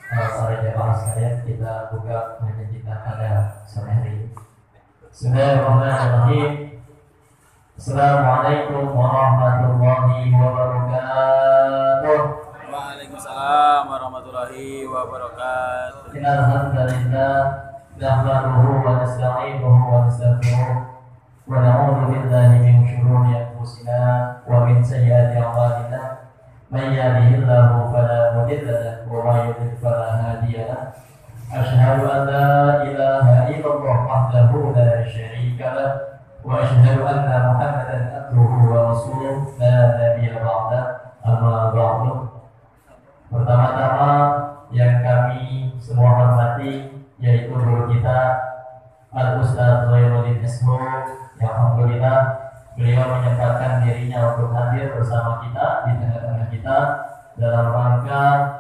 para jamaah sekalian, kita buka ngaji kita pada sore hari ini. Bismillahirrahmanirrahim. Assalamualaikum warahmatullahi wabarakatuh. Waalaikumsalam warahmatullahi wabarakatuh. Innal hamdalillah nahmaduhu wa nasta'inuhu wa nastaghfiruh wa na'udzu billahi min shururi anfusina wa min sayyiati a'malina. Man yahdihillahu fala mudilla lahu wa man yudlil fala hadiya lahu. Asyhadu an la ilaha illallah wahdahu la syarika lahu wa asyhadu anna Muhammadan abduhu wa rasuluh la nabiyya ba'da. Amma ba'du. Pertama-tama yang kami semua hormati yaitu guru kita Al-Ustaz Zainuddin Esmo, yang alhamdulillah beliau menyempatkan dirinya untuk hadir bersama kita di tengah-tengah kita dalam rangka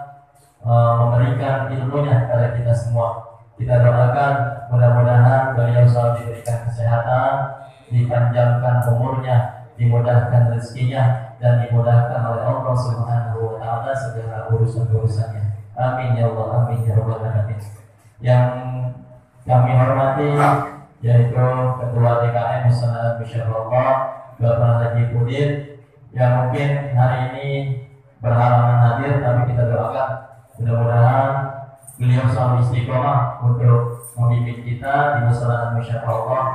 memberikan ilmunya kepada kita semua. Kita doakan mudah-mudahan beliau selalu diberikan kesehatan, dipanjangkan umurnya, dimudahkan rezekinya, dan dimudahkan oleh Allah Subhanahu wa taala segala urusan-urusannya. Amin ya Allah, amin ya rabbal alamin. Yang kami hormati yaitu Ketua DKM Musnad Masyaallah Bapak Haji Pudin, yang mungkin hari ini berhalangan hadir, tapi kita doakan mudah-mudahan beliau selalu istiqomah untuk membimbing kita di Musnad Masyaallah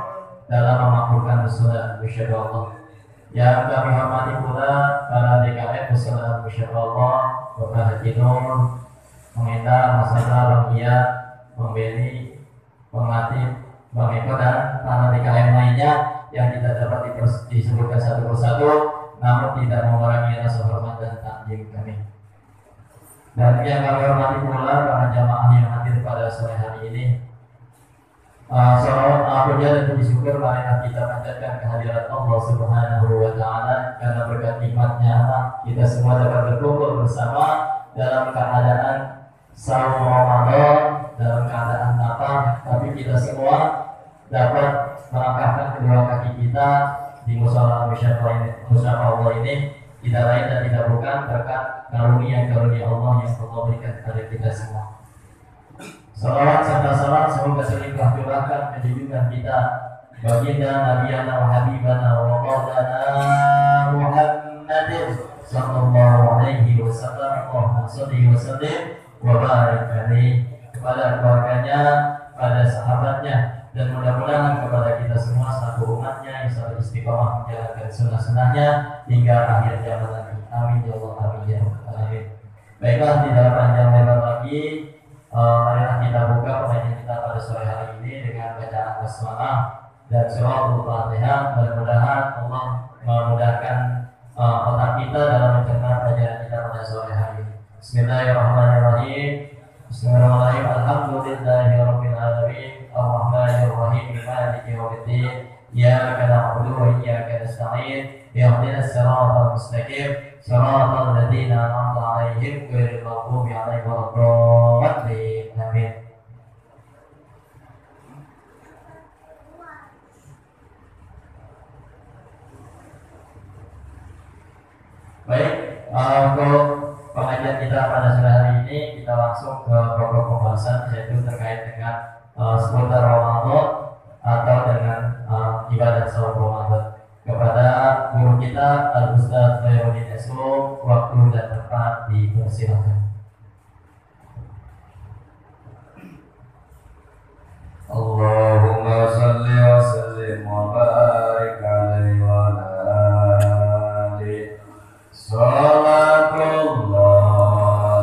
dalam memakmurkan Musnad Masyaallah. Yang kami hormati pula para DKM Musnad Masyaallah, Bapak Haji Nur, Mengendar, Mas Hendra, Bang Iya, Bang Beni, Bang Latif, Bang Eko, dan para DKM lainnya yang tidak dapat disebutkan satu persatu, namun tidak mengurangi rasa hormat dan takjim kami. Dan yang kami hormati pula para jamaah yang hadir pada sore hari ini. Salawat puja dan puji syukur marilah kita panjatkan kehadirat Allah Subhanahu wa taala, karena berkat nikmatnya kita semua dapat berkumpul bersama dalam keadaan saum Ramadan, dalam keadaan lapar, tapi kita semua dapat melangkahkan kedua kaki kita di musala Allah ini tidak lain dan tidak bukan berkat karunia Allah yang Allah berikan kepada kita semua. Salawat serta salam semoga selimpah curahkan kejujuran kita baginda Nabiyana wa Habibana wa Maulana Muhammadin sallallahu alaihi wasallam wa sallallahu wasallim wa barik alaihi, kepada keluarganya, pada sahabatnya, dan mudah-mudahan kepada kita semua satu umatnya yang selalu istiqomah menjalankan sunnah-sunnahnya hingga akhir zaman nanti. Amin ya Allah, amin ya Rabbal alamin. Baiklah, tidak panjang lebar lagi, marilah kita buka pengajian kita pada sore hari ini dengan bacaan basmalah dan suratul Fatihah. Mudah-mudahan Allah memudahkan otak kita dalam mencerna pelajaran kita pada sore hari ini. Bismillahirrahmanirrahim. Bismillahirrahmanirrahim. Alhamdulillahirabbil alamin. Ar-Rahmanir-Rahim. Maliki yaumiddin. Iyyaka na'budu wa iyyaka nasta'in. Ihdinas siratal mustaqim. Siratal ladzina an'amta 'alaihim ghairil maghdubi 'alaihim waladdallin. Amin. Baik, untuk pengajian kita pada sore hari ini kita langsung ke pokok pembahasan, yaitu terkait dengan seputar Ramadan atau dengan ibadah salat Ramadan. Kepada guru kita Al-Ustaz Zainuddin Esmo, waktu dan tempat dipersilakan. Allahumma salli wa sallim wa barik alaihi wa ala alihi. Salatullah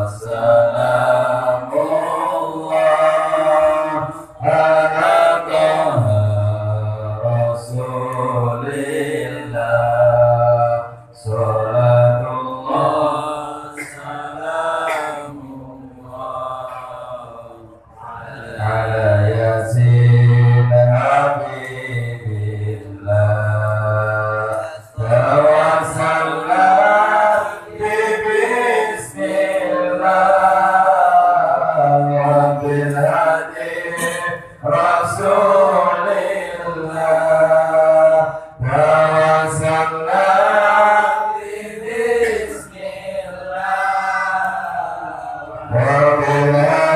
salamullah ala taha rasulillah. Salatullah salamullah ala yasin habibillah. Tawassalna bi bismillah wa bil hadi rasulillah. Tawassalna bi bismillah wa bil hadi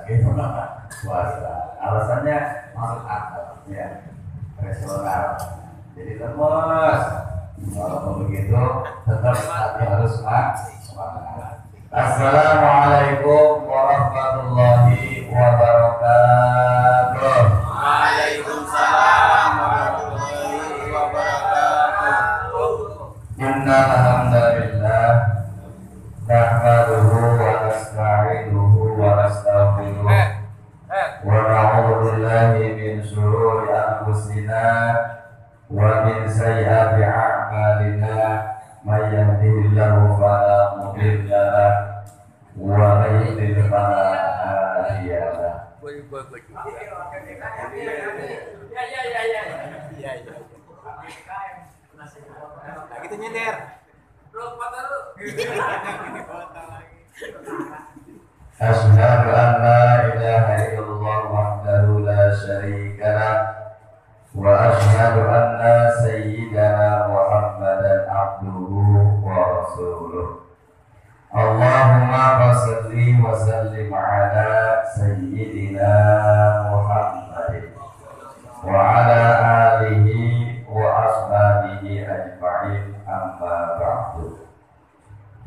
Gitu puasa. Alasannya masuk akal, ya, rasional. Jadi lemes. Walaupun begitu, tetap hati harus semangat. Assalamualaikum warahmatullahi wabarakatuh. Waalaikumsalam warahmatullahi wabarakatuh. Innal hamdalillah nahmaduhu wa nasta'inuhu wa nastaghfiruh wa na'udzu billahi min shururi anfusina wa min sayyiati a'malina may yahdihillahu fala mudilla lahu wa may yudlil fala hadiya lahu. Kita nyender. Asyhadu an la ilaha illallah wahdahu la syarika lah wa asyhadu anna sayyidana Muhammadan abduhu wa rasuluh. Allahumma shalli wa sallim ala sayyidina Muhammadin wa ala alihi wa ashabihi ajma'in, amma ba'du.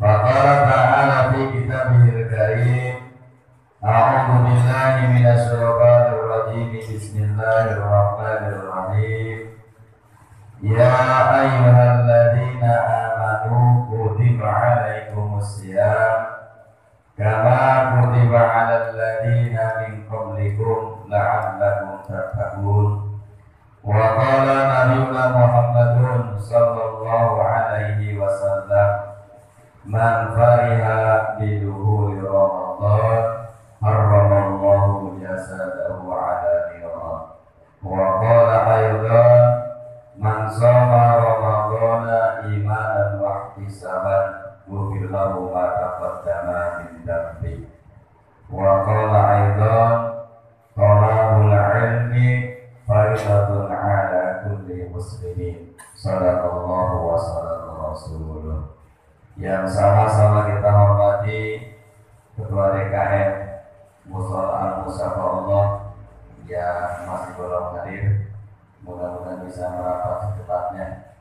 Faqala ta'ala fi kitabihil karim, a'udzu billahi minasy syaithanir rajim, bismillahirrahmanirrahim. Ya ayyuhalladzina amanu kutiba 'alaikumus syiyam kama kutiba 'alal ladzina min qablikum la'allakum tattaqun. Wa qala nabiyyuna Muhammadun sallallahu alaihi wasallam, man fariha biduhuri Ramadan harramallahu jasadahu 'ala niran. Wa qala aydan, man shoma Ramadana imanan wa ihtisaban ghufira lahu ma taqaddama min dhanbi. Wa qala aydan, talabul ilmi faridatun 'ala kulli muslimin. Shadaqallahu wa sadaqa rasuluh. Yang sama-sama kita hormati Ketua DKM Mushola Al-Musafa Allah yang masih belum hadir, mudah-mudahan bisa merapat secepatnya.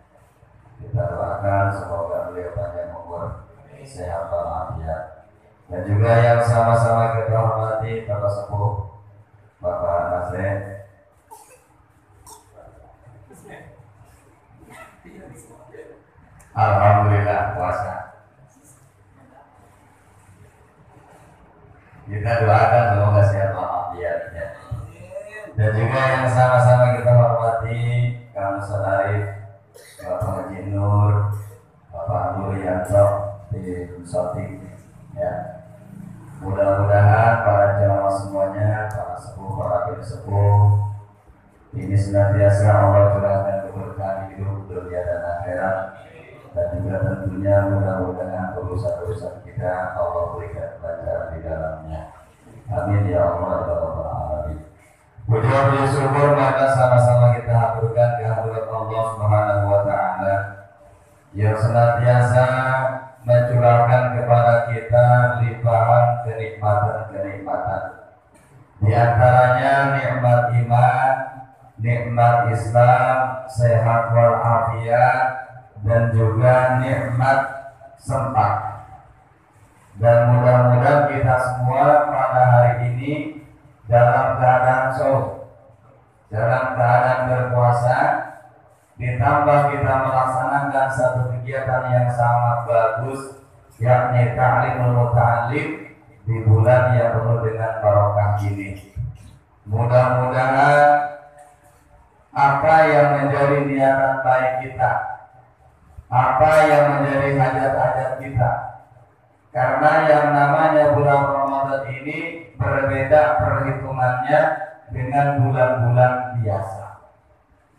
Kita doakan semoga beliau panjang umur, sehat walafiat. Dan juga yang sama-sama kita hormati Bapak Sepuh Bapak Nasir. Alhamdulillah puasa. Kita doakan semoga sehat walafiatnya. Dan juga yang sama-sama kita hormati Kang Ustaz Arif, Bapak Haji Nur, Bapak Abu Rianto di Sulsel, ya. Mudah-mudahan para jamaah semuanya, para sepuh, para adik sepuh, ini senantiasa Allah curahkan keberkahan hidup dunia dan akhirat. Dan juga tentunya mudah-mudahan urusan-urusan kita Allah berikan kelancaran di dalamnya. Amin ya Allah ya Rabbal alamin. Puji syukur maka sama-sama kita haturkan kehadirat Allah Subhanahu wa taala yang senantiasa mencurahkan kepada kita limpahan kenikmatan-kenikmatan. Di antaranya nikmat iman, nikmat Islam, sehat walafiat, dan juga nikmat sempat. Dan mudah-mudahan kita semua pada hari ini dalam keadaan saum, dalam keadaan berpuasa, ditambah kita melaksanakan satu kegiatan yang sangat bagus, yakni ta'limul muta'allim di bulan yang penuh dengan barokah ini. Mudah-mudahan apa yang menjadi niatan baik kita, apa yang menjadi hajat-hajat kita, karena yang namanya bulan Ramadan ini berbeda perhitungannya dengan bulan-bulan biasa.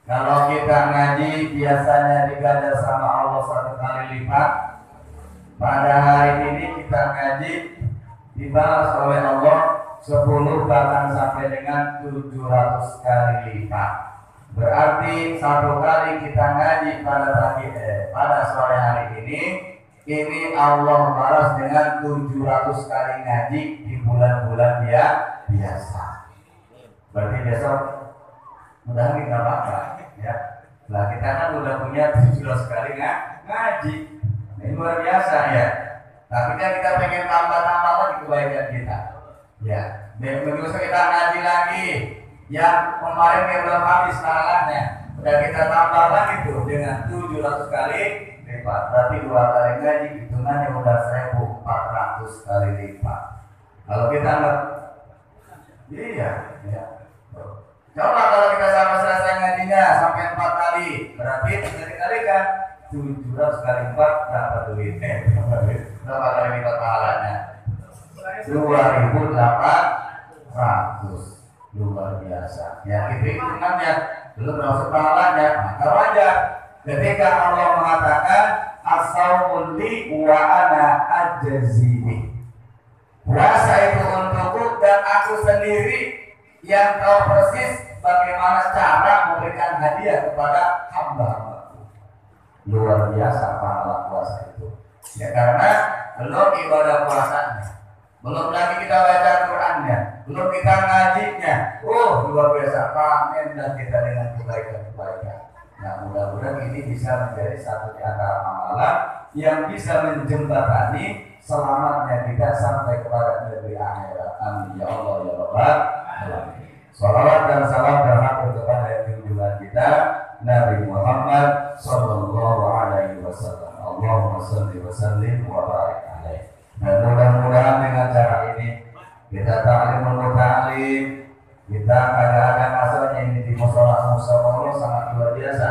Kalau kita ngaji biasanya diganjar sama Allah 1 kali lipat, pada hari ini kita ngaji dibalas oleh Allah 10 bahkan sampai dengan 700 kali lipat. Berarti 1 kali kita ngaji pada sore hari ini ini Allah balas dengan 700 kali ngaji di bulan-bulan dia biasa. Berarti besok mudah-mudahan nggak apa-apa ya. Nah kita kan udah punya 700 kali ngaji. Ini luar biasa ya. Tapi kan kita pengen tambah-tambah lagi kebaikan kita. Ya, begitu kita ngaji lagi. Yang kemarin yang belum habis pahalanya, udah kita tambah lagi tuh dengan 700 kali lipat. Berarti 2 kali ngaji hitungannya udah 1.400 kali lipat. Kalau kita nggak, iya, ya. Coba kalau kita sama selesai ngajinya sampai 4 kali, berarti dikalikan 700 kali 4 berapa duit? Berapa kali lipat pahalanya? 2.800. Luar biasa. Ya itu hitungannya. Belum termasuk pahalanya. Maka wajar ketika Allah mengatakan as-saumul li wa ana ajzihi. Puasa itu untukku dan aku sendiri yang tahu persis bagaimana cara memberikan hadiah kepada hamba-hambaku. Luar biasa pahala puasa itu. Ya karena belum ibadah puasanya, belum lagi kita baca Qurannya, belum kita ngajinya. Oh luar biasa, panen dan kita dengan kebaikan-kebaikan. Nah mudah-mudahan ini bisa menjadi satu di antara amalan yang bisa menjembatani selamatnya kita sampai kepada negeri akhirat. Amin ya Allah ya Rabbal alamin. Salawat dan salam terhatur kepada junjungan kita Nabi Muhammad sallallahu alaihi wasallam. Allahumma shalli wa sallim wa barik alaihi. Dan mudah-mudahan dengan cara ini kita ta'limul muta'alim, kita kadang-kadang asalnya ini di musola-musola sangat luar biasa.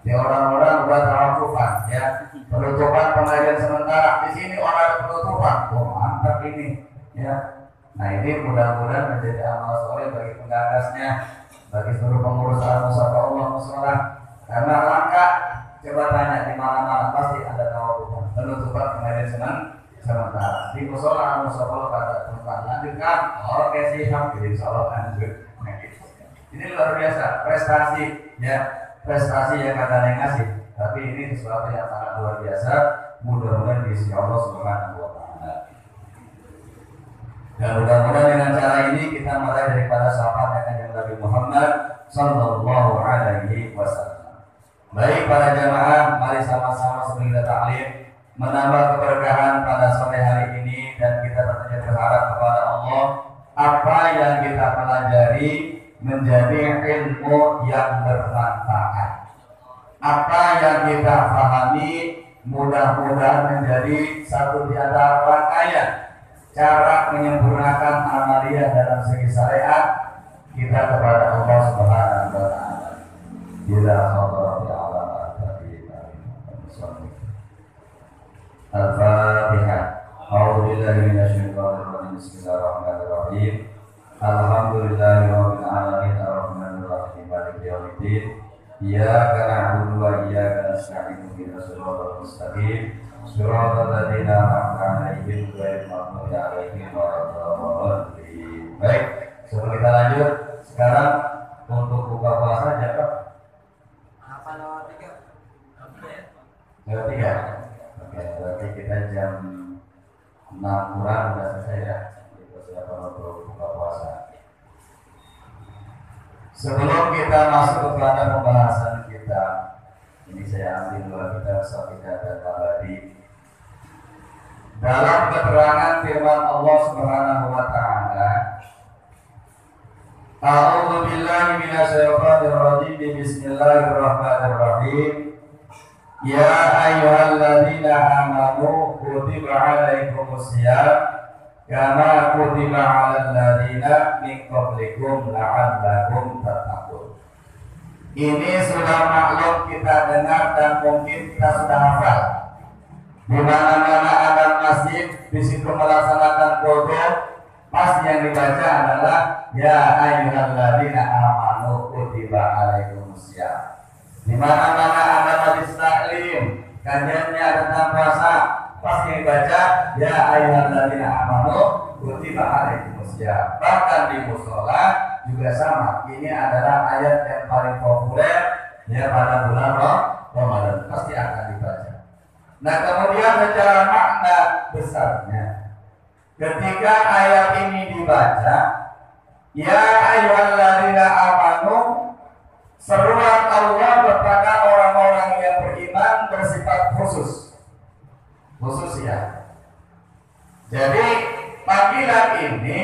Di orang-orang buat tawakufan ya, penutupan pengajian sementara di sini orang penutupan, oh mantap ini ya. Nah ini mudah-mudahan menjadi amal soleh bagi penggagasnya, bagi seluruh pengurus al-musola musola. Karena langkah coba tanya di mana-mana pasti ada tawakufan, penutupan pengajian sementara. Di musola al-musola kata tempat lanjutkan, oke siap, jadi sholat lanjut. Ini luar biasa prestasi ya. Prestasi yang katanya ngasih, tapi ini sesuatu yang sangat luar biasa. Mudah-mudahan diisi Allah Subhanahu wa Ta'ala. Dan mudah-mudahan dengan cara ini kita mulai daripada sahabat yang Nabi Muhammad sallallahu alaihi wasallam. Baik para jamaah, mari sama-sama sebelum kita taklim menambah keberkahan pada sore hari ini dan kita tentunya berharap kepada Allah apa yang kita pelajari menjadi ilmu yang bermanfaat. Apa yang kita pahami mudah-mudahan menjadi satu di antara rangkaian cara menyempurnakan amalia dalam segi syariat kita kepada Allah Subhanahu wa Ta'ala. Bila hadrati alam Al-Fatihah. A'udzubillahi minasyaitonir rajim. Bismillahirrahmanirrahim. Alhamdulillahirabbil alamin arrahmanir rahim maliki yaumiddin. Iyyaka na'budu wa iyyaka nasta'in ihdinas siratal mustaqim. Siratal ladzina an'amta 'alaihim ghairil maghdubi 'alaihim waladdallin. Baik, sebelum kita lanjut, sekarang untuk buka puasa jam apa? Jam 3. Oke, berarti kita jam 6 kurang sudah selesai ya. Persiapan untuk buka puasa. Sebelum kita masuk kepada pembahasan kita, ini saya ambil dua kitab Sahidah dan Mabadi. Dalam keterangan firman Allah Subhanahu wa Ta'ala, A'udzu billahi minasyaitonir rajim. Bismillahirrahmanirrahim. Ya ayyuhalladzina amanu kutiba 'alaikumusiyam kama kutiba 'alal ladzina min qablikum la'allakum tattaqun. Ini sudah maklum kita dengar dan mungkin kita sudah hafal. Di mana-mana ada masjid, di situ melaksanakan wudu, pasti yang dibaca adalah ya ayyuhalladzina amanu kutiba 'alaikumusiyam. Di mana-mana ada majlis taklim, kajiannya tentang puasa, pasti yang dibaca ya ayyuhalladzina amanu kutiba 'alaikumusiyam. Bahkan di mushola juga sama. Ini adalah ayat yang paling populer ya pada bulan Ramadan, pasti akan dibaca. Nah kemudian secara makna besarnya, ketika ayat ini dibaca, ya ayyuhalladzina amanu, seruan Allah kepada orang-orang yang beriman bersifat khusus ya. Jadi panggilan ini,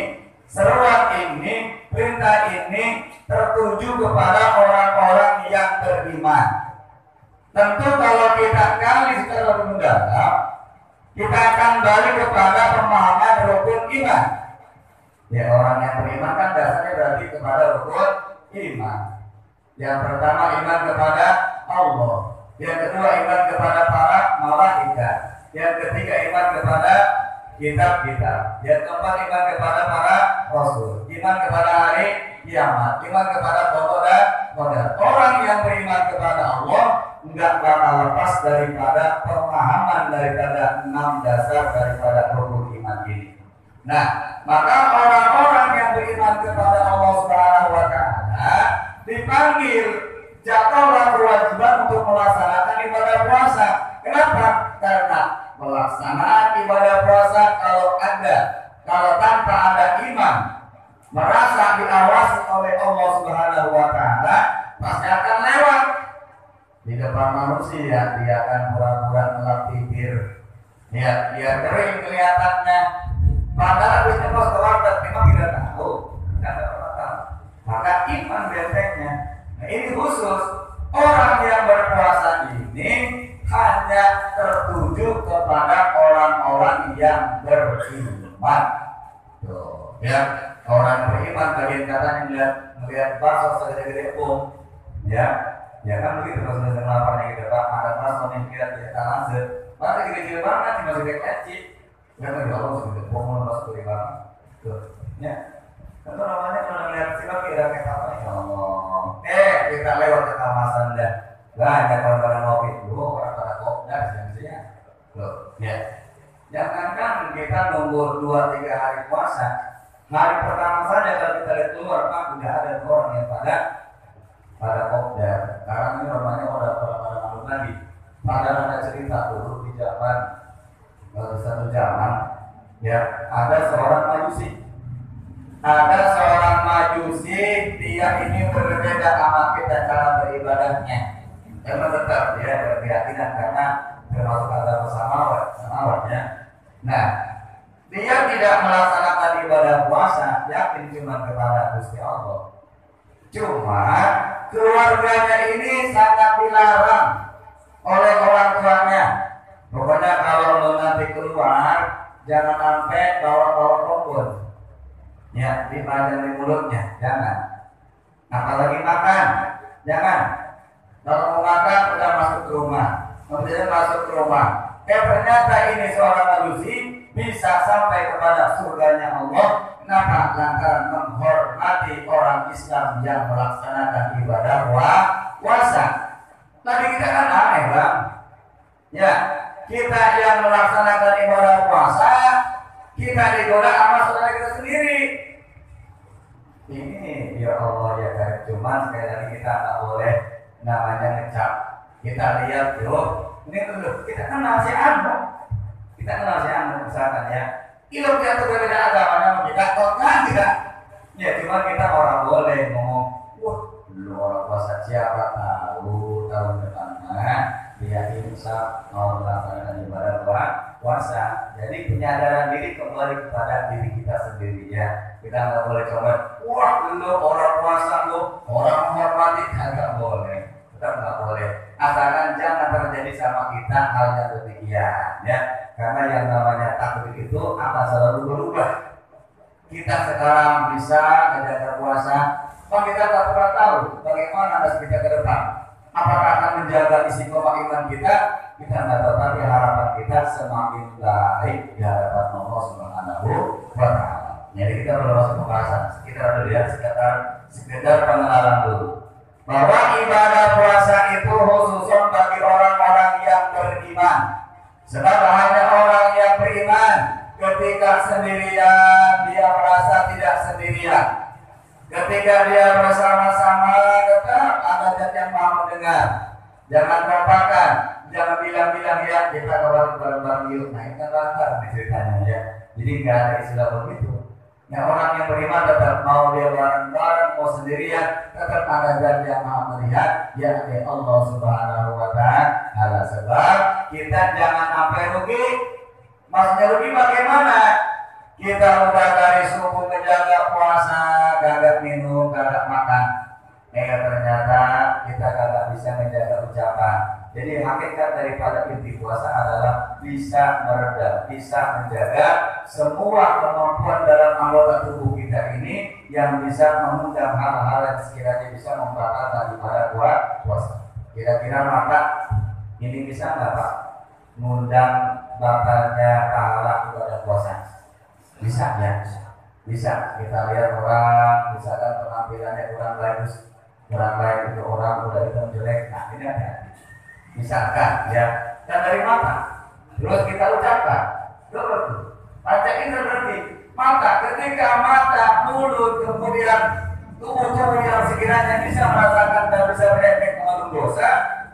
seruan ini, perintah ini tertuju kepada orang-orang yang beriman. Tentu kalau kita gali secara lebih mendalam, kita akan balik kepada pemahaman rukun iman. Ya, orang yang beriman kan dasarnya berarti kepada rukun iman. Yang pertama iman kepada Allah, yang kedua iman kepada para malaikat, yang ketiga iman kepada kitab-kitab, yang keempat iman kepada para rasul, iman kepada hari kiamat, iman kepada qada dan qadar. Orang yang beriman kepada Allah enggak bakal lepas daripada pemahaman daripada 6 dasar daripada rukun iman ini. Nah, maka orang-orang yang beriman kepada Allah Subhanahu wa taala dipanggil, jatuhlah kewajiban untuk melaksanakan ibadah puasa. Kenapa? Karena pelaksanaan ibadah puasa kalau tanpa ada iman, merasa diawasi oleh Allah Subhanahu wa taala, pasti akan lewat di depan manusia. Dia akan pura-pura ngelap bibir, ya, biar kering kelihatannya, padahal habisnya pas keluar dan memang tidak tahu. Maka iman bentengnya. Nah, ini khusus orang yang berpuasa ini hanya tertuju kepada orang-orang yang beriman. Tuh, ya, orang beriman kalian katanya melihat bakso segede-gede ya kan begitu. Kalau sudah lapar nih kita Pak, ada bakso nih kita langsung, masa gede-gede banget masih kecil, kan lagi Allah segede mau bakso gede banget, tuh, ya. Itu namanya kalau melihat sifat kita kayak apa ya Allah. Kita lewat ke kawasan dah. Banyak orang-orang ngopi dulu, orang-orang kopdar siang-siang. Loh, ya. Jangankan kita nunggu 2-3 hari puasa. Hari pertama saja kalau kita lihat keluar, Pak, udah ada orang yang pada kopdar. Sekarang ini namanya udah pada malu lagi. Padahal ada cerita dulu di zaman satu zaman, ya, ada seorang majusi, dia ini berbeda sama kita cara beribadahnya. Memang tetap dia berkeyakinan karena termasuk agama samawatnya. Nah, dia tidak melaksanakan ibadah puasa, yakin cuma kepada Gusti Allah. Cuma keluarganya ini sangat dilarang oleh orang tuanya. Pokoknya kalau lo nanti keluar, jangan sampai bawa-bawa kompor. Ya, dipajang di mulutnya, jangan. Apalagi makan, jangan. Kalau mau makan, udah masuk ke rumah. Kemudian masuk ke rumah. Ternyata ini seorang majusi bisa sampai kepada surganya Allah. Kenapa? Lantaran menghormati orang Islam yang melaksanakan ibadah puasa. Tadi kita kan aneh, Bang. Ya, kita yang melaksanakan ibadah puasa, kita digoda sama saudara kita sendiri. Ini ya Allah ya kan, cuma sekali lagi kita nggak boleh namanya ngecap. Kita lihat yuk, ini dulu kita kenal si Anu, misalkan ya. Ilmu dia berbeda agama sama kita, kok kan tidak? Ya cuma kita orang boleh ngomong, wah dulu orang puasa siapa tahu tahun depannya dia insya mau melaksanakan ibadah puasa. Jadi penyadaran diri kembali kepada diri kita sendiri ya. Kita nggak boleh coba, wah dulu orang puasa lu, orang menghormati, nggak boleh. Kita nggak boleh. Asalkan jangan terjadi sama kita hal yang demikian ya. Karena yang namanya takdir itu akan selalu berubah. Kita sekarang bisa menjaga puasa, tapi kita tak pernah tahu bagaimana nasib kita ke depan. Apakah akan menjaga istiqomah iman kita? Kita nggak tahu, tapi harapan kita semakin baik di hadapan Allah Subhanahu wa taala. Jadi kita perlu masuk pembahasan. Kita harus lihat sekedar pengenalan dulu. Bahwa ibadah puasa itu khusus bagi orang-orang yang beriman. Sebab hanya orang yang beriman ketika sendirian dia merasa tidak sendirian. Ketika dia bersama-sama tetap ada zat yang maha mendengar. Jangan lupakan jangan bilang-bilang ya kita keluar bareng-bareng yuk. Nah ini kan lantar ceritanya ya. Jadi nggak ada istilah begitu. Yang orang yang beriman tetap mau dia bareng-bareng, mau sendirian, tetap ada zat yang maha melihat, yakni Allah Subhanahu wa Ta'ala. Sebab kita jangan sampai rugi. Maksudnya rugi bagaimana? Kita udah dari subuh menjaga puasa, kagak minum, kagak makan. Ternyata kita kagak bisa menjaga ucapan. Jadi hakikat daripada inti puasa adalah bisa meredam, bisa menjaga semua kemampuan dalam anggota tubuh kita ini yang bisa mengundang hal-hal yang sekiranya bisa membatalkan daripada puasa. Kira-kira maka ini bisa nggak Pak? Mengundang batalnya pahala ibadah puasa? Bisa ya? Bisa. Kita lihat orang, misalkan penampilannya kurang bagus, kurang baik itu orang udah hitam jelek. Nah ini ada. Misalkan ya, dan dari mata terus kita ucapkan baca ini berarti mata, ketika mata, mulut, kemudian tubuh yang sekiranya bisa merasakan dan bisa berefek mengandung dosa,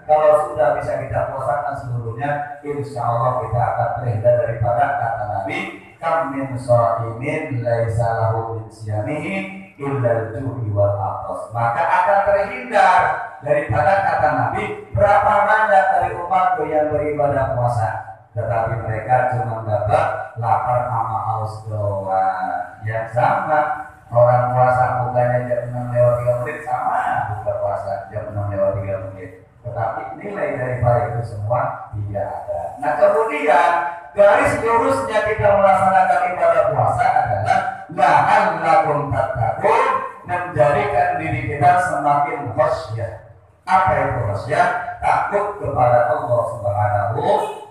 kalau sudah bisa kita puasakan seluruhnya, insya Allah kita akan terhindar daripada kata Nabi, kam min shaimin laisa lahu min siyamihi illal ju'i wal atas. Maka akan terhindar daripada kata Nabi, berapa banyak dari umatku yang beribadah puasa, tetapi mereka cuma dapat lapar sama haus doang. Yang sama orang puasa bukannya jam 6 lewat 3 menit, sama buka puasa jam 6 lewat 3 menit, tetapi nilai daripada itu semua tidak ada. Nah kemudian garis lurusnya kita melaksanakan ibadah puasa adalah la'allakum tattaqun, menjadikan diri kita semakin khasyah. Apa itu khasyah? Takut kepada Allah Subhanahu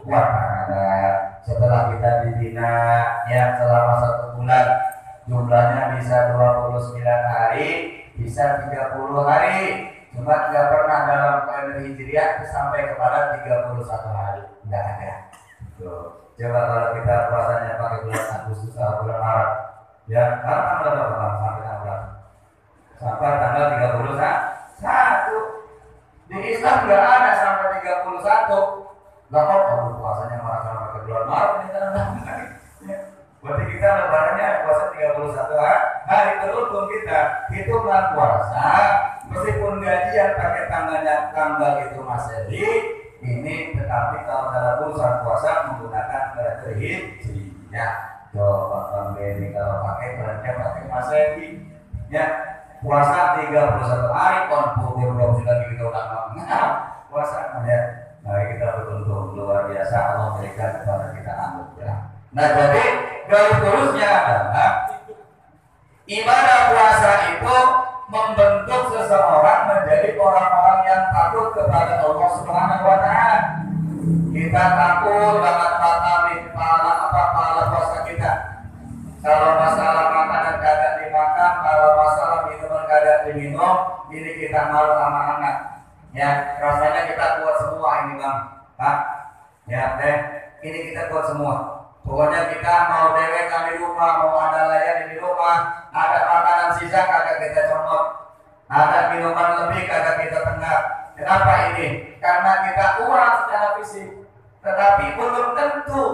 wa Ta'ala. Setelah kita dibina ya selama 1 bulan, jumlahnya bisa 29 hari, bisa 30 hari. Cuma tidak pernah dalam kalender Hijriah sampai kepada 31 hari. Tidak ada. Tuh. Coba kalau kita puasanya pakai bulan Agustus atau bulan Maret, ya karena tanggal berapa sampai tanggal sampai tanggal 31. Di Islam nggak ada sampai 31. Nggak apa-apa puasanya malah pakai bulan Maret ini kan. Berarti kita lebarannya puasa 31 hari teruntung kita hitungan puasa meskipun gajian pakai tanggal itu Masehi ini, tetapi kalau dalam urusan puasa menggunakan kalender Hijriah. Coba Bang Benny kalau pakai kalender pakai Masehi ya puasa 31 hari kon pukul 29 kita udah nggak puasa ya. Mari kita beruntung luar biasa Allah berikan kepada kita anugerah. Nah jadi garis lurusnya adalah ibadah puasa itu membentuk seseorang menjadi orang-orang yang takut kepada Allah Subhanahu wa Ta'ala. Kita takut banget pahala puasa kita. Kalau masalah makanan kagak dimakan, kalau masalah minuman kagak diminum, ini kita malu sama anak. Ya, rasanya kita kuat semua ini Bang. Pak, ya ini kita kuat semua. Pokoknya kita mau dewekan di rumah, mau ada layan di rumah, ada makanan sisa kagak kita comot, ada minuman lebih kagak kita tenggak. Kenapa ini? Karena kita kuat secara fisik, tetapi belum tentu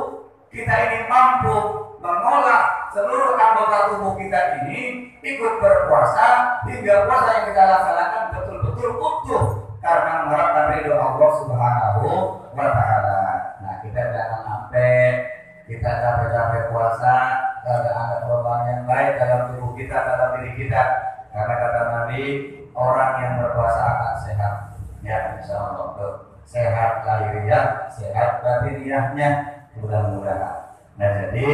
kita ini mampu mengolah seluruh anggota tubuh kita ini ikut berpuasa hingga puasa yang kita laksanakan betul-betul utuh karena mengharapkan ridho Allah Subhanahu wa Ta'ala. Nah kita jangan sampai kita capek-capek puasa, kagak ada beban yang baik dalam tubuh kita, dalam diri kita. Karena kata Nabi, orang yang berpuasa akan sehat. Ya, insya Allah sehat lahiriah, sehat batiniahnya, mudah-mudahan. Nah jadi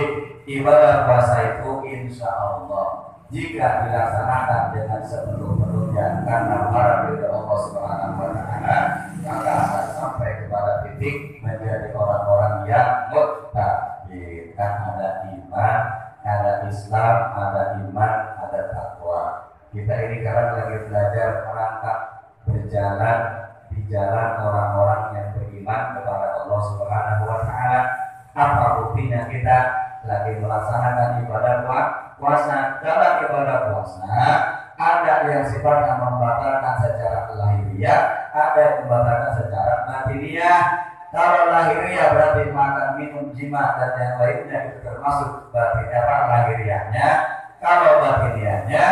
ibadah puasa itu insya Allah jika dilaksanakan dengan sepenuh-penuhnya karena para ridho Allah Subhanahu wa Ta'ala, maka akan sampai kepada titik menjadi orang-orang yang muttaqin. Kan ada iman, ada Islam, ada iman, ada takwa. Kita ini sekarang lagi belajar merangkak berjalan di jalan orang-orang yang beriman kepada Allah Subhanahu wa Ta'ala. Apa buktinya kita lagi melaksanakan ibadah puasa? Dalam ibadah puasa ada yang sifatnya membatalkan secara lahiriah, ada yang membatalkan secara batiniah. Kalau lahiriah berarti makan, minum, jima dan yang lainnya itu termasuk berarti apa lahiriahnya. Kalau batiniahnya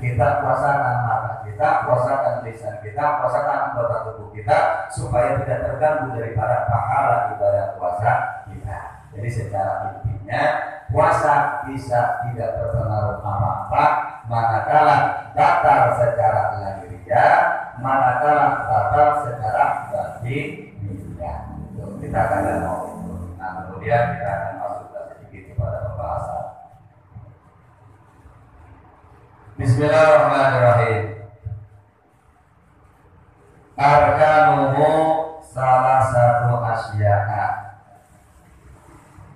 kita puasakan mata kita, puasakan lisan kita, puasakan anggota tubuh kita supaya tidak terganggu daripada pahala ibadah puasa kita. Jadi secara intinya puasa bisa tidak berpengaruh apa-apa manakala batal secara lahiriah, manakala batal secara batiniah. Kita akan mau itu. Nah, kemudian kita akan masuk sedikit kepada pembahasan. Bismillahirrahmanirrahim. Arkanuhu salah satu asya'a.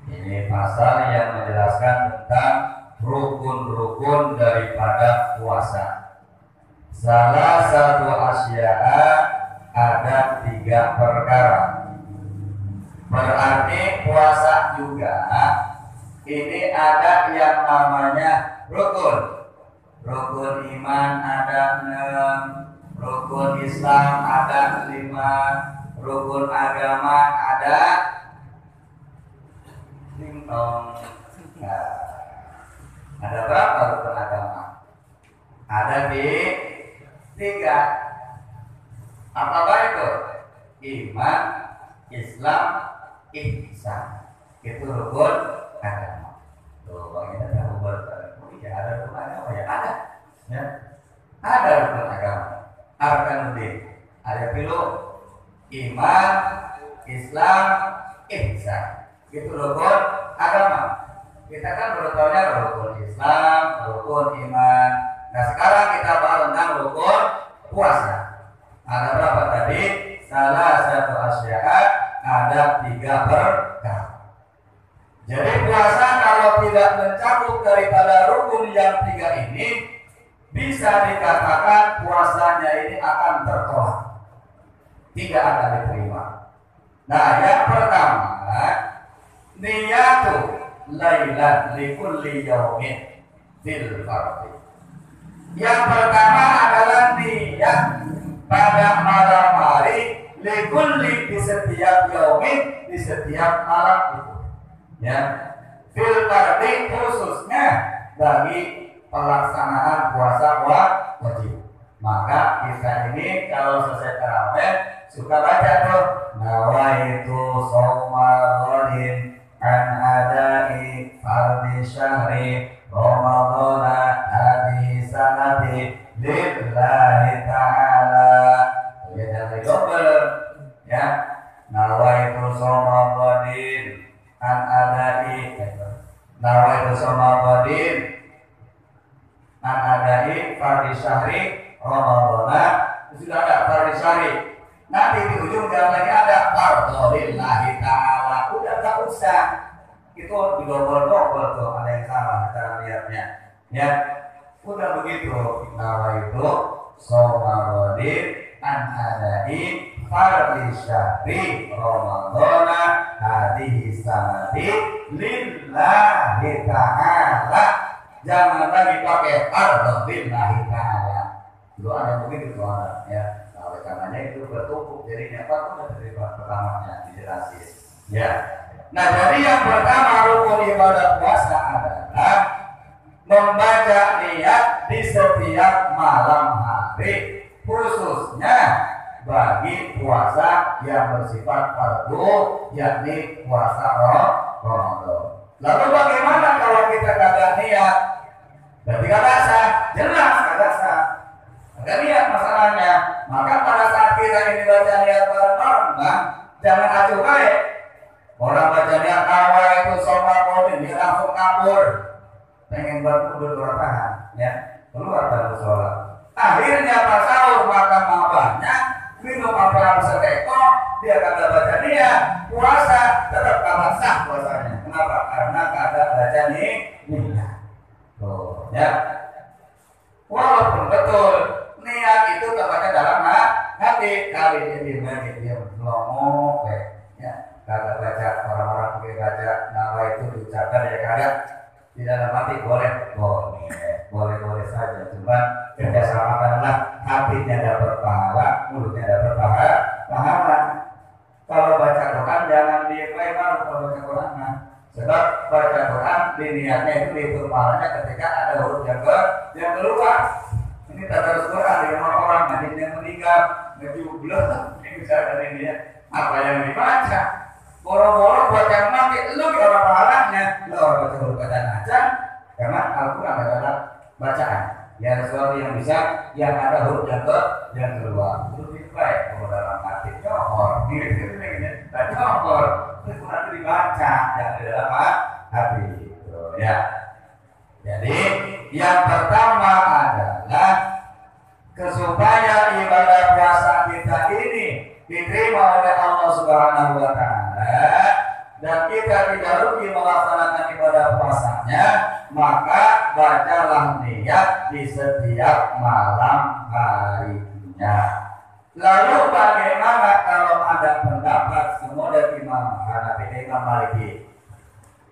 Ini pasal yang menjelaskan tentang rukun-rukun daripada puasa. Salah satu asya'a ada 3 perkara. Berarti puasa juga ini ada yang namanya rukun. Rukun iman ada 6, rukun Islam ada 5, rukun agama ada 5. Nah, ada berapa rukun agama? Ada di 3. Apa itu? Iman, Islam, ihsan. Itu rukun agama. Tuh, bang ini ada rukun ya, ada rukun agama ya, ada. Ya. Ada rukun agama. Arkanuddin. Ada dulu iman, Islam, ihsan. Itu rukun agama. Kita kan baru tahunya rukun Islam, rukun iman. Nah, sekarang kita bahas tentang rukun puasa. Ada berapa tadi? Salah satu asya'a ada 3 perkara. Jadi puasa kalau tidak mencakup daripada rukun yang 3 ini, bisa dikatakan puasanya ini akan tertolak, tidak akan diterima. Nah, yang pertama, niyatu lailan likulli yaumin fil fardhi. Yang pertama adalah niat pada malam hari likulli di setiap yaumin, di setiap malam itu. Ya, fil fardhi khususnya bagi pelaksanaan puasa wajib. Maka kita ini kalau selesai tarawih suka baca tuh nawaitu shauma ghadin an adai fardhi syahri ramadhana hadhihi sanati lillahi ta'ala. Ya, dari double ya, nawaitu shauma ghadin an adai, nawaitu shauma ghadin an adai fardhi syahri ramadhana. Sudah ada fardhi syahri, nanti di ujung jangan lagi ada fardhu lillahi ta'ala. Udah tak usah, itu didobel-dobel tuh, ada yang salah cara lihatnya ya. Udah begitu, nawaitu shauma ghadin an adai fardhi syahri ramadhana hadhihi sanati lillahi ta'ala. Jangan lagi pakai fardhu lillahi ta'ala. Dulu ada begitu tuh orang ya. Nah, oleh karenanya itu bertumpuk jadinya apa dari pertamanya dijelasin. Ya. Nah, jadi yang pertama rukun ibadah puasa adalah membaca niat di setiap malam hari, khususnya bagi puasa yang bersifat fardu, yakni puasa Ramadan. Lalu bagaimana kalau kita kagak niat? Berarti kagak sah, jelas kagak sah. Kagak niat masalahnya. Maka pada saat kita ini baca niat bareng-bareng, jangan acuh baik. Orang baca niat awal itu shauma ghadin, dia langsung kabur. Pengen berkumpul bertahan, ya keluar dari sholat. Akhirnya pas sahur makan banyak, minum apa seteko, dia kagak baca niat, puasa tetap kagak sah puasanya. Kenapa? Karena kagak baca niat. Tuh, ya. Walaupun betul niat itu tempatnya dalam hati, kali ini dia melongo, ya. Kagak baca, orang-orang pakai baca nama itu diucapkan ya kagak di dalam hati boleh saja, cuma kerjasamakanlah hatinya dapat pahala, mulutnya dapat pahala. Kalau baca Quran diniatnya itu dihitung pahalanya ketika ada huruf yang keluar. Ini tadarus Quran di rumah orang, ada yang meninggal, ngejublah, ini bisa dari dia apa yang dibaca. Boro-boro buat yang mati, lu di orang pahalanya, lu orang baca huruf bacaan aja, karena Al-Quran adalah bacaan. Ya sesuatu yang bisa, yang ada huruf yang keluar. Itu lebih baik kalau dalam hati nyohor, gitu, nyohor, itu Quran itu dibaca, yang di dalam hati. Gitu, ya. Jadi yang pertama adalah supaya ibadah puasa kita ini diterima oleh Allah Subhanahu wa Ta'ala dan kita tidak rugi melaksanakan ibadah puasanya, maka bacalah niat di setiap malam harinya. Lalu bagaimana kalau ada pendapat semua dari Imam Hanafi, Imam Maliki?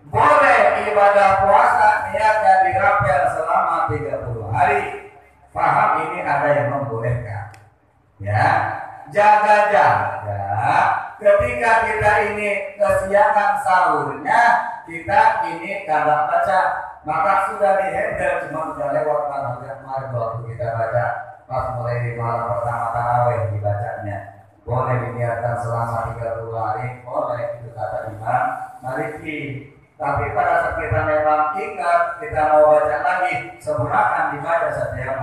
Boleh ibadah puasa niatnya dirapel selama 30 hari. Paham, ini ada yang membolehkan. Ya, jaga-jaga ketika kita ini kesiangan sahurnya, kita ini kagak baca, maka sudah dihandle, cuma sudah lewat kemarin waktu kita baca pas mulai di malam pertama tarawih dibacanya. Boleh diniatkan selama 30 hari, boleh, itu kata Imam Maliki. Tapi pada saat kita memang ingat, kita mau baca lagi, sempurnakan dibaca setiap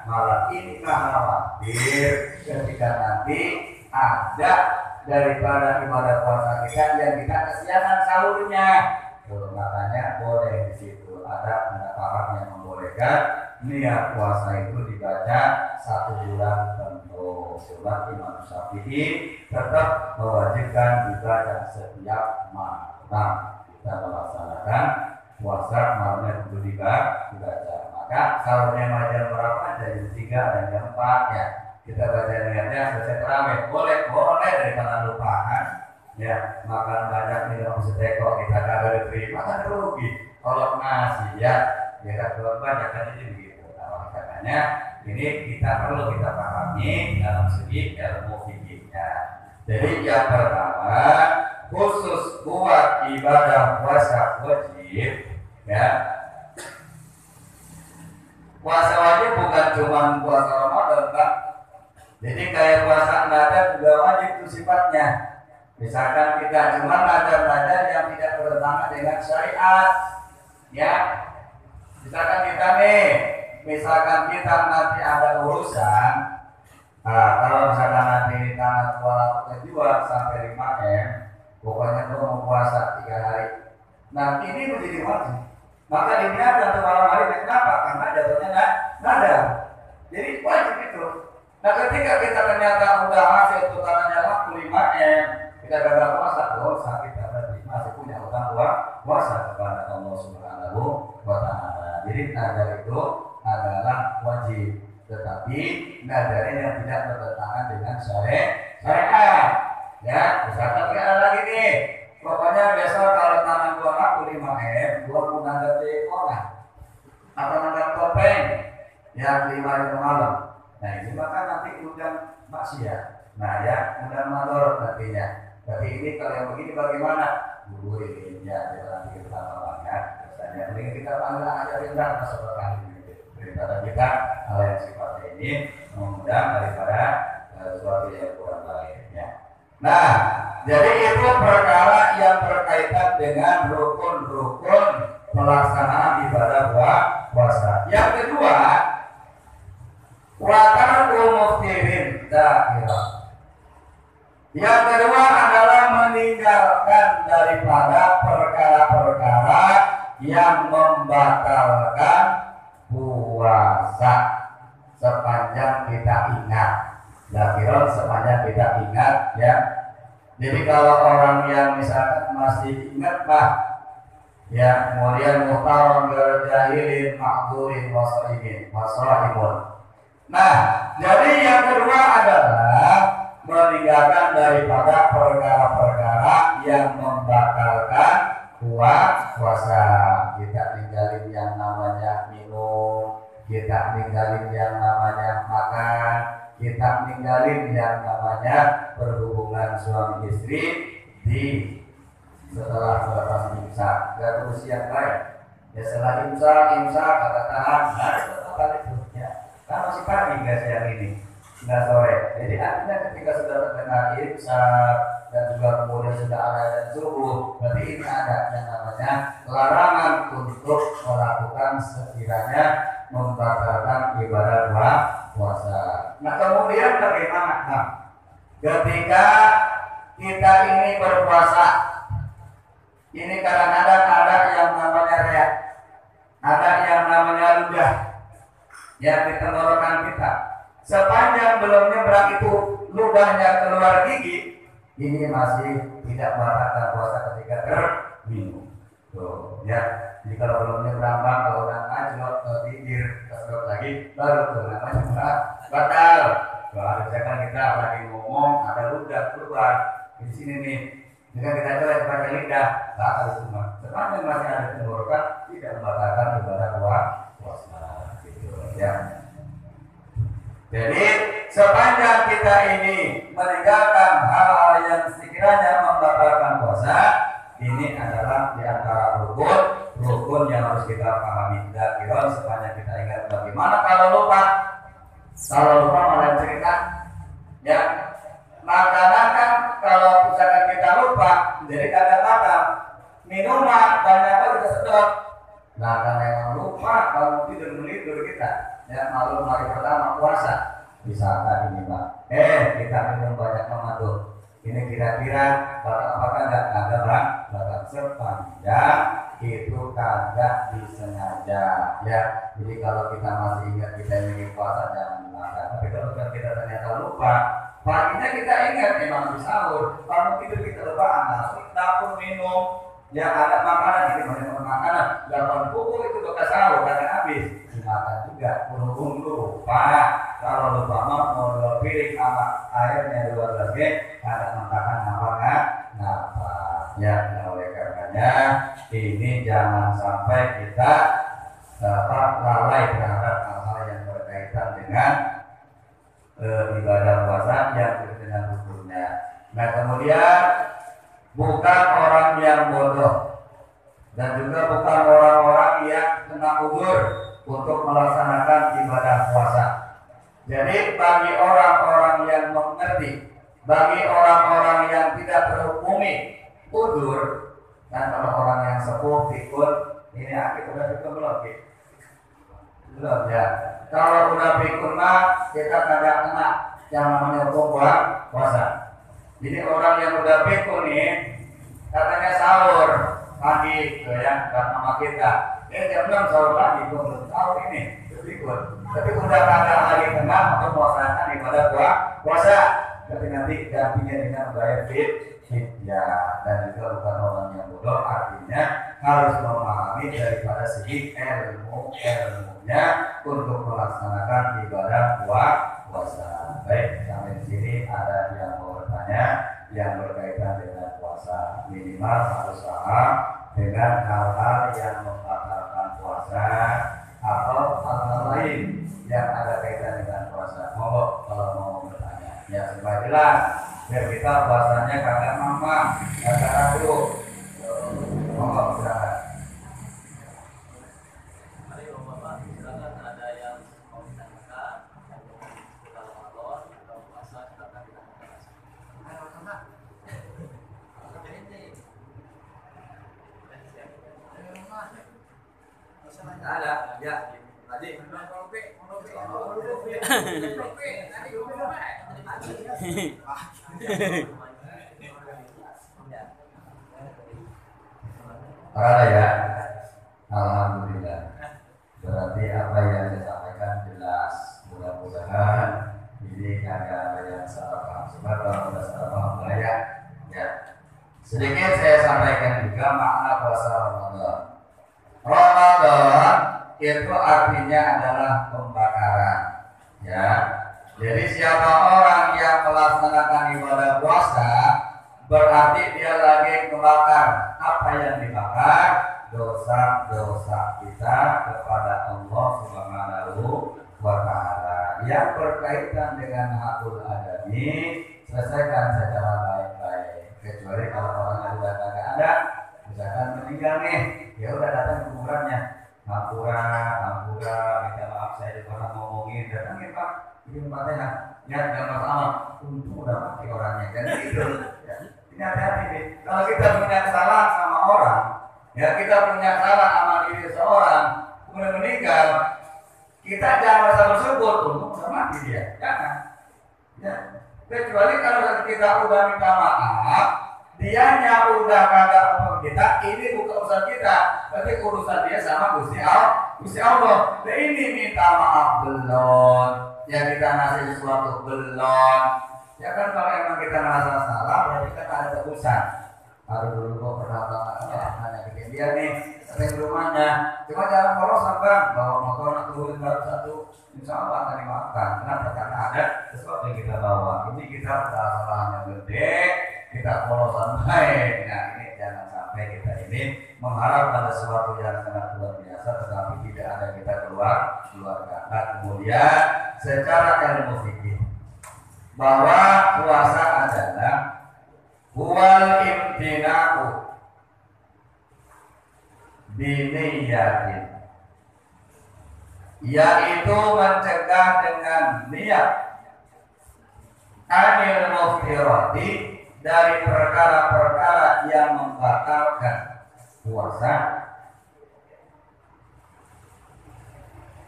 malam. Ini khawatir ketika nanti ada daripada ibadah puasa kita yang kita kesiangan sahurnya. Makanya boleh di situ ada pendapat yang membolehkan niat puasa itu dibaca 1 bulan penuh. Sebab Imam Syafi'i tetap mewajibkan dibaca setiap malam. Kita melaksanakan puasa malamnya untuk dibaca. Maka sahurnya jam berapa? Jam 3 dan jam 4 ya. Kita baca niatnya selesai tarawih. Boleh daripada lupaan. Ya, makan banyak minum setekok kita kagak diterima kan rugi. Kalau nasi ya, kita banyak kan itu begitu. Nah, makanya ini kita perlu kita pahami dalam segi ilmu fikihnya. Jadi yang pertama, khusus buat ibadah puasa wajib, ya. Puasa wajib bukan cuma puasa Ramadan, Pak. Jadi kayak puasa nadar juga wajib itu sifatnya. Misalkan kita cuma nadar-nadar yang tidak bertentangan dengan syariat, ya. Misalkan kita nanti ada urusan, kalau misalkan nanti tanggal 22 sampai 5 M, pokoknya itu mau puasa 3 hari. Nah ini menjadi wajib. Maka diniatkan untuk malam hari. Kenapa? Karena jatuhnya nadar. Jadi wajib itu. Nah ketika kita ternyata udah hasil putarannya waktu 5 M, kita gagal puasa, dosa kita berarti masih punya utang puasa kepada Allah Subhanahu wa Ta'ala. Jadi nadar itu adalah wajib, tetapi nadarnya yang tidak bertentangan dengan syariat. Ya, misalkan kita ada lagi nih, pokoknya besok kalau tangan gua laku 5 M, gua mau nadar tekona atau nadar topeng, ya 5 itu malam. Nah ini maka nanti undang maksiat. Nah ya, undang mador nantinya. Tapi ini kalau yang begini bagaimana? Guru ini ya, nanti kita banyak. Misalnya mending kita panggil aja pindah masuk ke kali ini. Daripada kita hal yang sifatnya ini mengundang daripada sesuatu yang kurang baik. Ya. Nah, jadi itu perkara yang berkaitan dengan rukun-rukun pelaksanaan ibadah puasa. Yang kedua, watarul muftirin dakhirah. Yang kedua adalah meninggalkan daripada perkara-perkara yang membatalkan puasa sepanjang kita ingat. Dakhirah sepanjang kita ingat ya. Jadi kalau orang yang misalkan masih ingat ya, kemudian muhtaram jahilin ma'durin wasaimun. Nah, jadi yang kedua adalah meninggalkan daripada perkara-perkara yang membatalkan puasa. Kita ninggalin yang namanya minum, kita ninggalin yang namanya makan, kita ninggalin yang namanya berhubungan suami istri di setelah selepas imsak. Gak terus yang lain. Ya setelah imsak agak tahan, nah itu kali itu ya. Kan masih pagi guys yang ini, nggak sore. Jadi artinya ketika sudah terdengar imsak dan juga kemudian sudah ada dan subuh, berarti ini ada yang namanya larangan untuk melakukan sekiranya membatalkan ibadah puasa. Nah kemudian bagaimana? Nah, ketika kita ini berpuasa, ini kadang-kadang ada yang namanya reak, ada yang namanya ludah yang di tenggorokan kita. Sepanjang belum nyebrang itu ludahnya keluar gigi, ini masih tidak membatalkan puasa ketika terminum. Tuh, ya. Jadi kalau belum nyebrang, kalau udah ngajot ke bibir, kesedot lagi, baru tuh namanya batal. Kalau ada kan kita lagi ngomong, ada ludah keluar di sini nih. Jika kita coba pakai lidah, batal semua. Sepanjang masih ada tenggorokan, tidak membatalkan ibadah puasa. Gitu, ya. Jadi sepanjang kita ini meninggalkan hal-hal yang sekiranya membatalkan puasa, ini adalah di antara rukun yang harus kita pahami. Dan sepanjang kita ingat bagaimana kalau lupa malah cerita, ya. Makan kalau misalkan kita lupa, jadi kagak makan. Minuman banyak kali kita sedot. Nah karena yang lupa kalau tidur kita, ya malam hari pertama puasa, misalkan ini Pak, kita minum banyak mematuk. Ini kira-kira apakah kagak bang? Bahkan sepanjang itu kagak disengaja, ya. Jadi kalau kita masih ingat kita ingin puasa jangan makan. Tapi kalau kita ternyata lupa, paginya kita ingat memang habis sahur, kalau tidur kita lupa, langsung dapur minum, ya ada makanan, ini banyak makanan, 8 buku itu bekas sahur, karena habis dimakan juga, berhubung lupa. Kalau lupa mau 2 piring sama airnya 12 ada makan apa, ya. Nah, oleh karenanya ini jangan sampai kita lalai terhadap hal-hal yang berkaitan dengan ibadah puasa yang dengan hukumnya. Nah kemudian bukan orang yang bodoh dan juga bukan orang-orang yang kena udzur untuk melaksanakan ibadah puasa. Jadi bagi orang-orang yang mengerti, bagi orang-orang yang tidak terhukumi udzur, dan kalau orang yang sepuh pikun, ini akhir udah pikun belum ya. Kalau udah pikun mah kita kagak kena yang namanya hukum puasa. Jadi orang yang udah pikun nih katanya sahur pagi, ya, sama kita. Jam 6 sahur lagi, belum sahur ini pikun. Tapi udah kagak hari tengah untuk melaksanakan ibadah puasa. Tapi nanti gantinya dengan bayar ya, dan juga bukan orang yang bodoh, artinya harus memahami daripada segi ilmunya untuk melaksanakan ibadah puasa. Baik, sampai di sini ada yang mau bertanya yang berkaitan dengan puasa, minimal harus paham dengan hal-hal yang membatalkan puasa atau hal-hal lain yang ada kaitan dengan puasa. Monggo kalau mau bertanya, ya supaya jelas biar kita puasanya kagak mamam, kagak ragu. Monggo silakan. Mari Bapak, silakan ada yang mau ditanyakan seputar Ramadan atau puasa, silakan ditanyakan. Ada, ya. Tadi. Ada ya. Alhamdulillah. Berarti apa yang saya sampaikan jelas. Mudah-mudahan ini ada yang salah paham. Sebab kalau sudah salah paham ya. Sedikit saya sampaikan juga makna puasa Ramadan. Ramadan itu artinya adalah pembakaran, ya. Jadi siapa orang yang melaksanakan ibadah puasa berarti dia lagi membakar. Apa yang dibakar? Dosa-dosa kita kepada Allah Subhanahu wa Ta'ala yang berkaitan dengan hakul adami, selesaikan secara baik-baik. Kecuali kalau orang yang sudah kagak ada, misalkan meninggal nih, ya udah datang ke kuburannya, Hampura, minta maaf saya pernah ngomongin, datangin Pak, ini Fatihah, lihat gambar Allah, untung udah mati orangnya, dan gitu. Ya. Ini hati-hati nih, kalau kita punya kesalahan sama orang, ya kita punya salah sama diri seorang, kemudian meninggal, kita jangan merasa bersyukur, untung udah mati dia, jangan. Ya. Kecuali kalau kita udah minta maaf, dianya udah kagak urusan kita, ini bukan urusan kita, tapi urusan dia sama Gusti Allah. Nah ini minta maaf belum, ya kita ngasih sesuatu belum, ya kan kalau emang kita merasa salah, berarti kita ada tebusan. Baru dulu kok pernah hanya bikin dia nih, sering rumahnya, cuma jangan polosan Bang, bawa motor nak turun baru satu, insya Allah akan dimaafkan. Kenapa? Karena ada sesuatu yang kita bawa. Ini kita udah salah yang gede, kita polosan baik. Nah ini jangan sampai kita ini mengharap pada sesuatu yang sangat luar biasa, tetapi tidak ada kita keluarkan. Nah kemudian secara ilmu fikih bahwa puasa adalah huwal imtina'u biniyatin, yaitu mencegah dengan niat anil muftirati, dari perkara-perkara yang membatalkan puasa,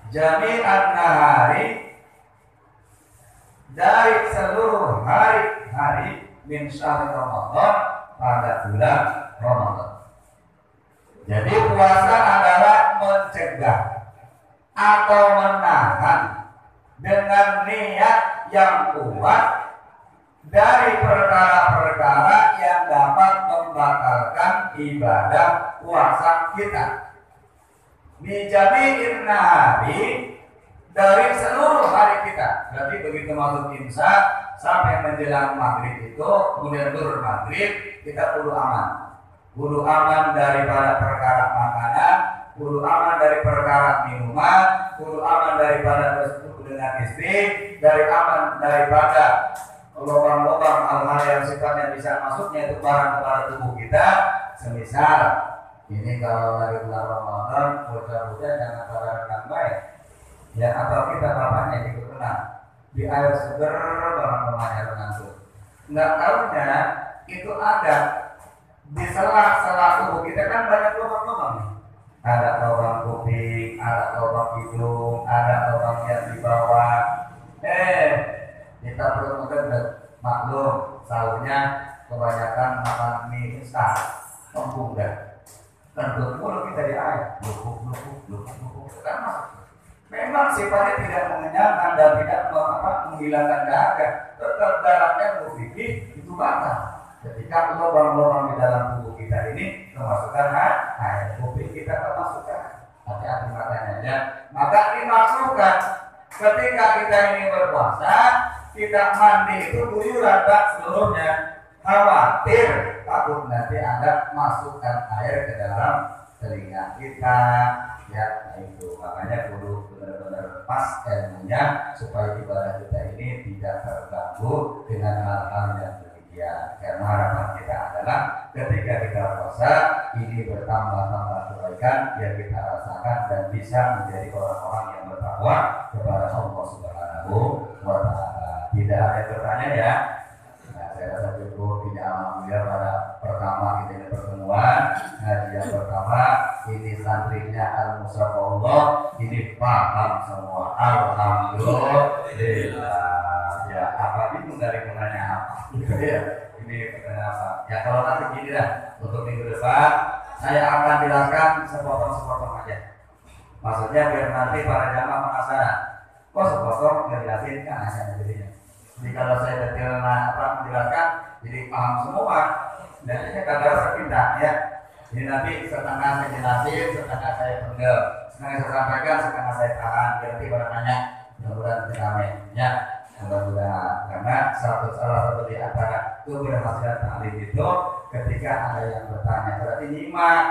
jami'an nahari, dari seluruh hari-hari min syahr Ramadan, pada bulan Ramadan. Jadi puasa adalah mencegah atau menahan dengan niat yang kuat dari perkara-perkara yang dapat membatalkan ibadah puasa kita. Bijami'in nahari, dari seluruh hari kita. Berarti begitu masuk imsak sampai menjelang maghrib itu, kemudian turun maghrib, kita kudu aman. Kudu aman daripada perkara makanan, kudu aman dari perkara minuman, kudu aman daripada bersetubuh dengan istri, aman daripada lubang-lubang hal-hal yang sifatnya bisa masuknya itu barang kepada tubuh kita. Semisal ini kalau lagi bulan Ramadan, bocah-bocah jangan pada renang baik, ya, atau kita bapaknya ikut renang di air seger, barang-barangnya renang tuh. Nggak tahunya itu ada di sela-sela tubuh kita kan banyak lubang-lubang nih. Ada lubang kuping, ada lubang hidung, ada lubang yang di bawah. Kita perlu mengendek, maklum sahurnya kebanyakan makan mie instan, kembung dah. Kentut mulu kita di air, lupuk, karena memang sifatnya tidak mengenyangkan dan tidak menghilangkan dahaga. Tetap dalamnya berpikir itu batal. Ketika lubang-lubang di dalam tubuh kita ini kemasukan air, kuping kita kemasukan, hati-hati matanya ya. Maka dimaksudkan ketika kita ini berpuasa, kita mandi itu guyuran tak seluruhnya, khawatir takut nanti ada masukkan air ke dalam telinga kita, ya. Nah itu makanya perlu benar-benar pas ilmunya supaya ibadah kita ini tidak terganggu dengan hal-hal yang demikian. Karena harapan kita adalah ketika kita puasa ini bertambah-tambah kebaikan yang kita rasakan dan bisa menjadi orang-orang yang bertakwa kepada Allah Subhanahu wa Ta'ala. Tidak ada bertanya ya. Nah, saya rasa cukup. Ini alhamdulillah pada pertama kita ini pertemuan ngaji yang pertama, ini santrinya Al-Musafallah ini paham semua. Alhamdulillah. Ya apa bingung dari pertanyaan apa? Ya, ini pertanyaan apa? Ya kalau nanti gini lah, untuk minggu depan saya akan jelaskan sepotong-sepotong aja. Maksudnya biar nanti para jamaah penasaran. Kok sepotong nggak jelasin kan hanya jadinya. Jadi kalau saya detail menjelaskan, jadi paham semua. Dan ini kagak harus pindah ya. Jadi nanti setengah saya jelasin, setengah saya pendel, setengah saya sampaikan, setengah saya tahan. Nanti pada nanya, mudah-mudahan ramai ya. Mudah-mudahan karena salah satu di antara keberhasilan taklim itu ketika ada yang bertanya berarti nyimak.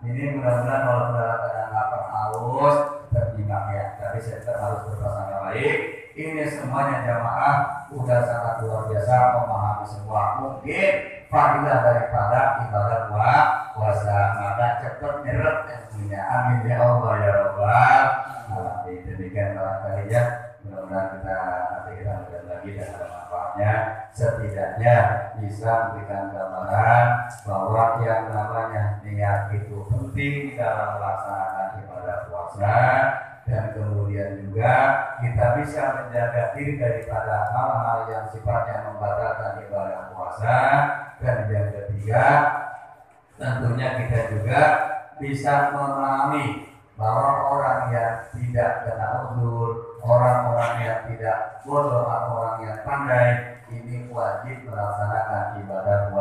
Ini mudah-mudahan walaupun dalam keadaan lapar haus tetap nyimak ya. Tapi saya harus berprasangka baik. Ini semuanya jamaah udah sangat luar biasa memahami semua. Mungkin fadilah daripada ibadah puasa maka cepat nyerap ilmunya. Amin ya Allah ya Rabbal alamin. Demikian barangkali ya, mudah-mudahan kita melihat lagi dan ada manfaatnya, setidaknya bisa memberikan gambaran bahwa yang namanya niat itu penting dalam melaksanakan ibadah puasa, dan kemudian juga kita bisa menjaga diri daripada hal-hal yang sifatnya membatalkan ibadah puasa, dan yang ketiga tentunya kita juga bisa memahami bahwa orang yang tidak kena uzur, orang-orang yang tidak bodoh atau orang yang pandai ini wajib melaksanakan ibadah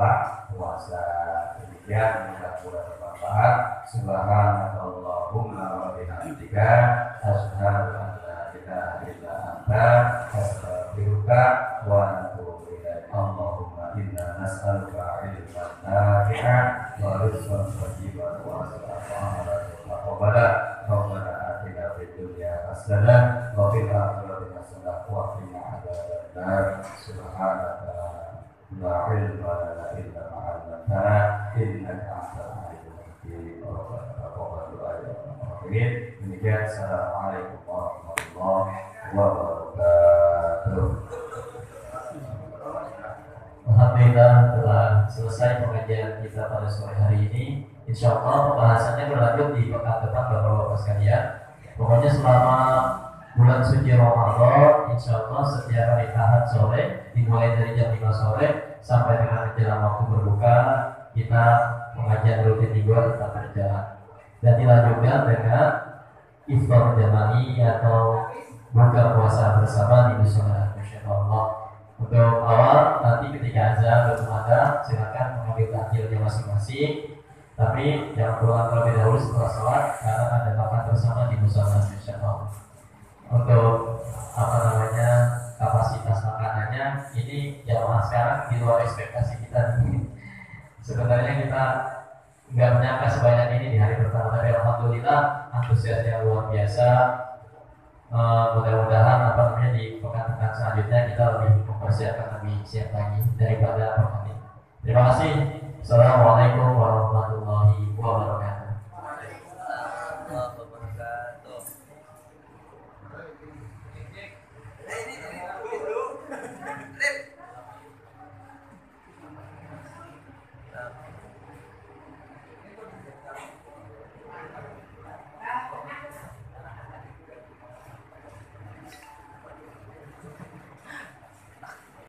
puasa. Demikian mudah-mudahan bermanfaat. Subhanallahumma wa bihamdika asyhadu an la ilaha illa anta astaghfiruka wa atubu ilaik. Allahumma inna nas'aluka ilman nafi'an wa rizqan thayyiban wa salatan ala Rabbana atina fid dunya hasanah wa fil akhirati hasanah wa qina adzabannar. Subhanaka la ilma lana illa ma 'allamtana innaka antal alimul hakim. Demikian, assalamualaikum warahmatullahi wabarakatuh. Alhamdulillah telah selesai pengajian kita pada sore hari ini. Insya Allah pembahasannya berlanjut di pekan depan Bapak-Bapak sekalian. Pokoknya selama bulan suci Ramadan, insya Allah setiap hari Ahad sore, dimulai dari jam 5 sore sampai dengan menjelang waktu berbuka, kita pengajian rutin mingguan tetap berjalan. Dan dilanjutkan dengan iftar jama'i atau buka puasa bersama di musola. Insya Allah. Untuk awal nanti ketika azan berkumandang, silakan mengambil takjilnya masing-masing. Tapi jangan pulang terlebih dahulu setelah sholat karena ada makan bersama di musola. Insya Allah. Untuk kapasitas makanannya ini jamaah sekarang di luar ekspektasi kita. Sebenarnya kita nggak menyangka sebanyak ini di hari pertama, tapi alhamdulillah antusiasnya luar biasa. Mudah-mudahan di pekan-pekan selanjutnya kita lebih mempersiapkan lebih siap lagi daripada pekan ini. Terima kasih. Assalamualaikum warahmatullahi wabarakatuh.